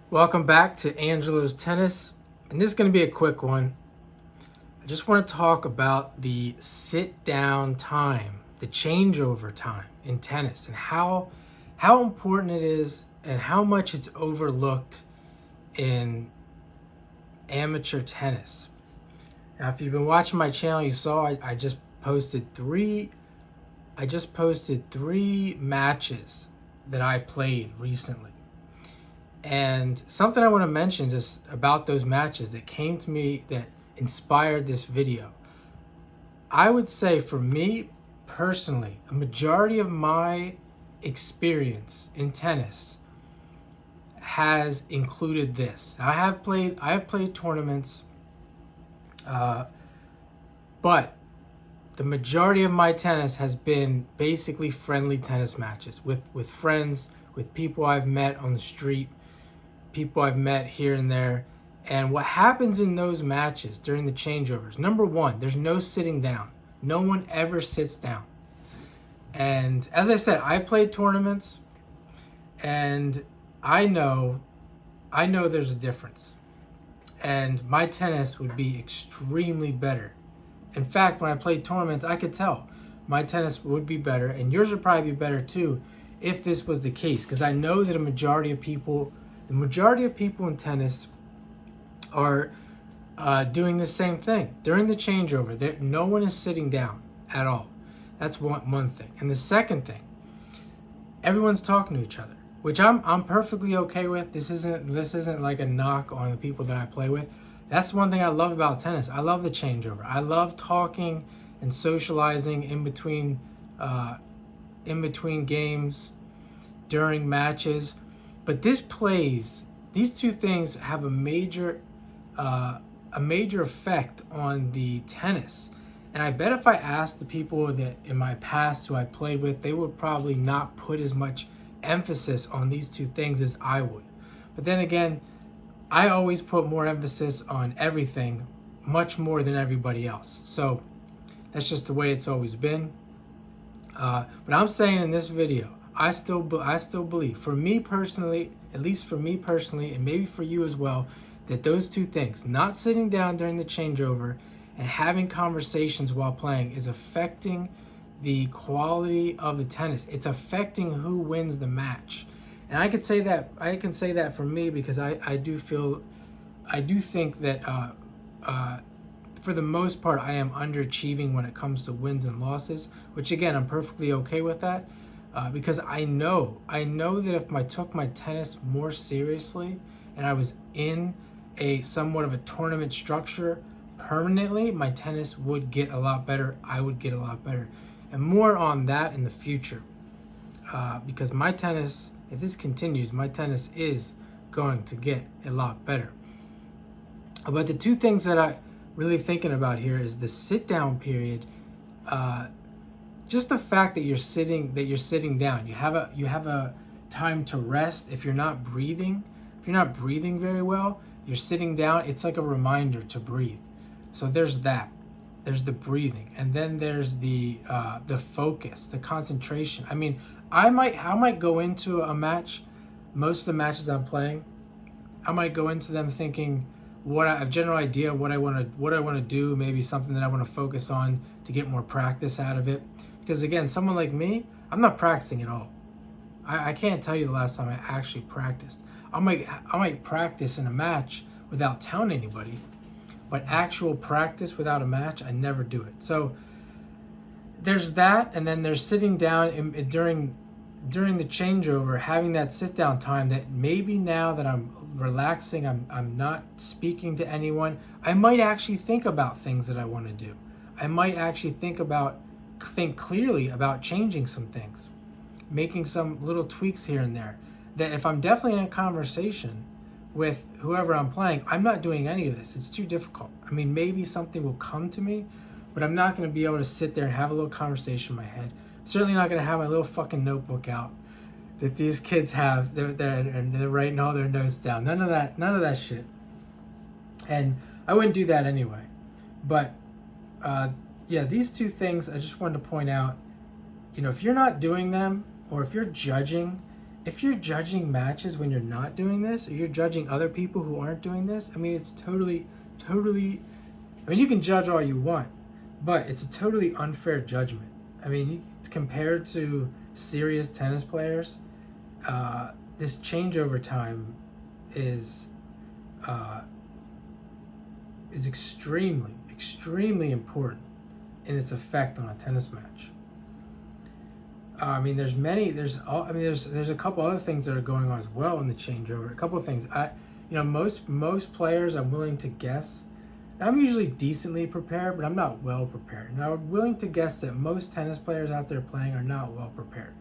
Welcome back to Angelo's Tennis, and this is going to be a quick one. I just want to talk about the sit down time, the changeover time in tennis, and how important it is and how much it's overlooked in amateur tennis. Now, if you've been watching my channel, you saw I just posted three matches that I played recently. And something I want to mention just about those matches that came to me that inspired this video. I would say for me personally, a majority of my experience in tennis has included this. I have played tournaments, but the majority of my tennis has been basically friendly tennis matches with friends, with people I've met on the street, people I've met here and there. And what happens in those matches during the changeovers, number one, there's no sitting down. No one ever sits down. And as I said, I played tournaments, and I know there's a difference. And my tennis would be extremely better. In fact, when I played tournaments, I could tell my tennis would be better, and yours would probably be better too if this was the case, because I know that the majority of people in tennis are doing the same thing during the changeover. No one is sitting down at all. That's one thing. And the second thing, everyone's talking to each other, which I'm perfectly okay with. This isn't like a knock on the people that I play with. That's one thing I love about tennis. I love the changeover. I love talking and socializing in between games, during matches. But these two things have a major effect on the tennis. And I bet if I asked the people that in my past who I played with, they would probably not put as much emphasis on these two things as I would. But then again, I always put more emphasis on everything, much more than everybody else. So that's just the way it's always been. But I'm saying in this video, I still believe, for me personally, at least for me personally, and maybe for you as well, that those two things, not sitting down during the changeover and having conversations while playing, is affecting the quality of the tennis. It's affecting who wins the match. And I can say that for me, because I do think that for the most part I am underachieving when it comes to wins and losses, which again, I'm perfectly okay with that. Because I know that if I took my tennis more seriously and I was in a somewhat of a tournament structure permanently, my tennis would get a lot better. I would get a lot better. And more on that in the future. Because my tennis, if this continues, my tennis is going to get a lot better. But the two things that I really thinking about here is the sit down period. Just the fact that you're sitting down, you have a time to rest. If you're not breathing very well, you're sitting down. It's like a reminder to breathe. So there's that. There's the breathing, and then there's the focus, the concentration. I mean, I might go into a match. Most of the matches I'm playing, I might go into them thinking a general idea of what I want to do, maybe something that I want to focus on to get more practice out of it. Because again, someone like me, I'm not practicing at all. I can't tell you the last time I actually practiced. I might practice in a match without telling anybody, but actual practice without a match, I never do it. So there's that, and then there's sitting down during the changeover, having that sit down time. That maybe now that I'm relaxing, I'm not speaking to anyone, I might actually think about things that I want to do. I might actually think clearly about changing some things, making some little tweaks here and there. That if I'm definitely in a conversation with whoever I'm playing, I'm not doing any of this. It's too difficult. I mean, maybe something will come to me, but I'm not going to be able to sit there and have a little conversation in my head. I'm certainly not going to have my little fucking notebook out that these kids have. They're writing all their notes down. None of that shit. And I wouldn't do that anyway. But yeah, these two things I just wanted to point out. If you're not doing them, or if you're judging if you're judging matches when you're not doing this, or you're judging other people who aren't doing this, I mean, it's totally, I mean, you can judge all you want, but it's a totally unfair judgment. I mean, compared to serious tennis players, this changeover time is extremely important in its effect on a tennis match. I mean, there's a couple other things that are going on as well in the changeover. A couple of things. Most players, I'm willing to guess. I'm usually decently prepared, but I'm not well prepared. And I'm willing to guess that most tennis players out there playing are not well prepared.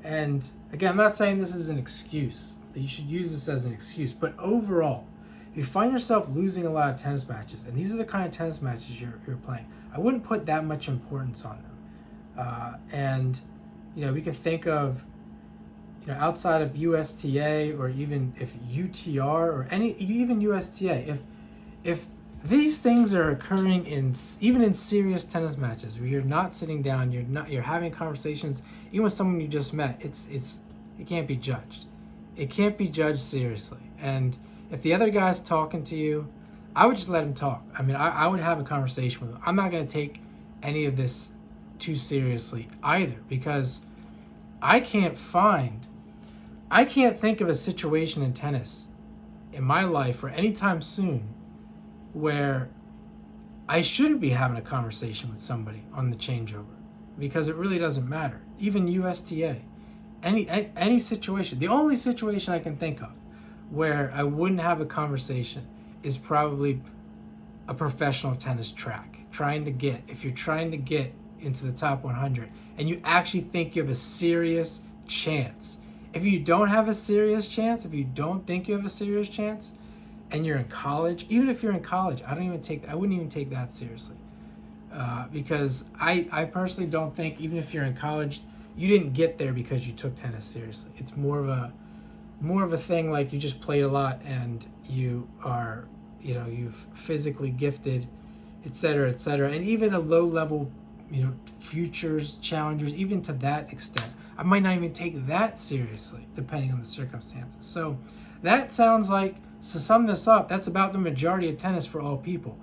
And again, I'm not saying this is an excuse, that you should use this as an excuse, but overall, if you find yourself losing a lot of tennis matches, and these are the kind of tennis matches you're playing, I wouldn't put that much importance on them. We can think of, outside of USTA, or even if UTR or even USTA, if these things are occurring even in serious tennis matches where you're not sitting down, you're having conversations, even with someone you just met, it can't be judged. It can't be judged seriously. And if the other guy's talking to you, I would just let him talk. I mean, I would have a conversation with him. I'm not going to take any of this too seriously either, because I can't think of a situation in tennis in my life or anytime soon where I shouldn't be having a conversation with somebody on the changeover, because it really doesn't matter. Even USTA, any situation. The only situation I can think of where I wouldn't have a conversation is probably a professional tennis track. If you're trying to get into the top 100 and you actually think you have a serious chance. If you don't have a serious chance, if you don't think you have a serious chance, and you're in college, even if you're in college, I wouldn't even take that seriously. Because I personally don't think, even if you're in college, you didn't get there because you took tennis seriously. It's more of a thing like you just played a lot and you are, you've physically gifted, etc., and even a low level, futures challengers, even to that extent, I might not even take that seriously, depending on the circumstances. So that sounds like, to sum this up, that's about the majority of tennis for all people.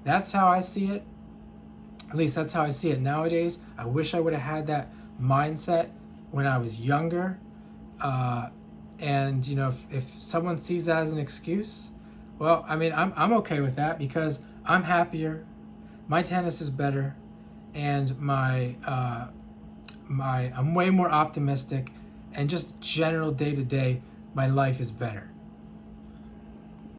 That's how I see it. At least that's how I see it nowadays. I wish I would have had that mindset when I was younger. And if someone sees that as an excuse, well, I mean, I'm okay with that, because I'm happier, my tennis is better, and I'm way more optimistic, and just general day to day, my life is better.